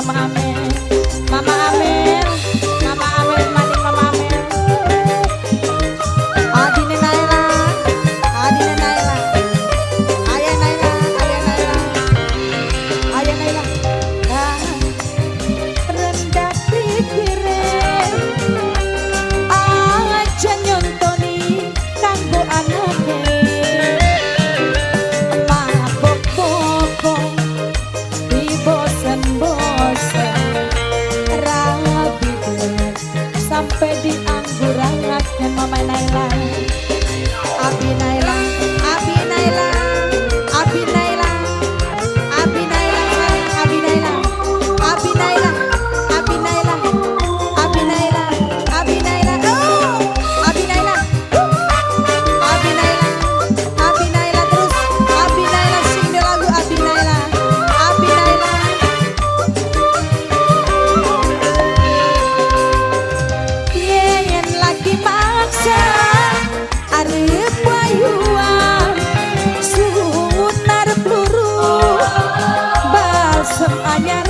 Mama Amel, Mama Amel, Mama Amel, maning Mama Amel. Adine Naila, Adine Naila, Ayah Naila, Ayah Naila, Ayah Naila. Rendah pikiran, aja nyontoni kanggo anake. Mabok-bokong, dibosen-bosen, rabi sampai dianggur-anggatkan Mama Naila. Abi Naila, Abi Naila, Abi Naila, Abi Naila, Abi Naila, Abi Naila, Abi Naila, Abi Naila, Abi Naila, oh, Abi Naila, Abi Naila, Abi Naila terus, Abi Naila sing di lagu Abi Naila, Abi Naila. Yen lagi maksa arep wayuan sunar peluru balsem anyar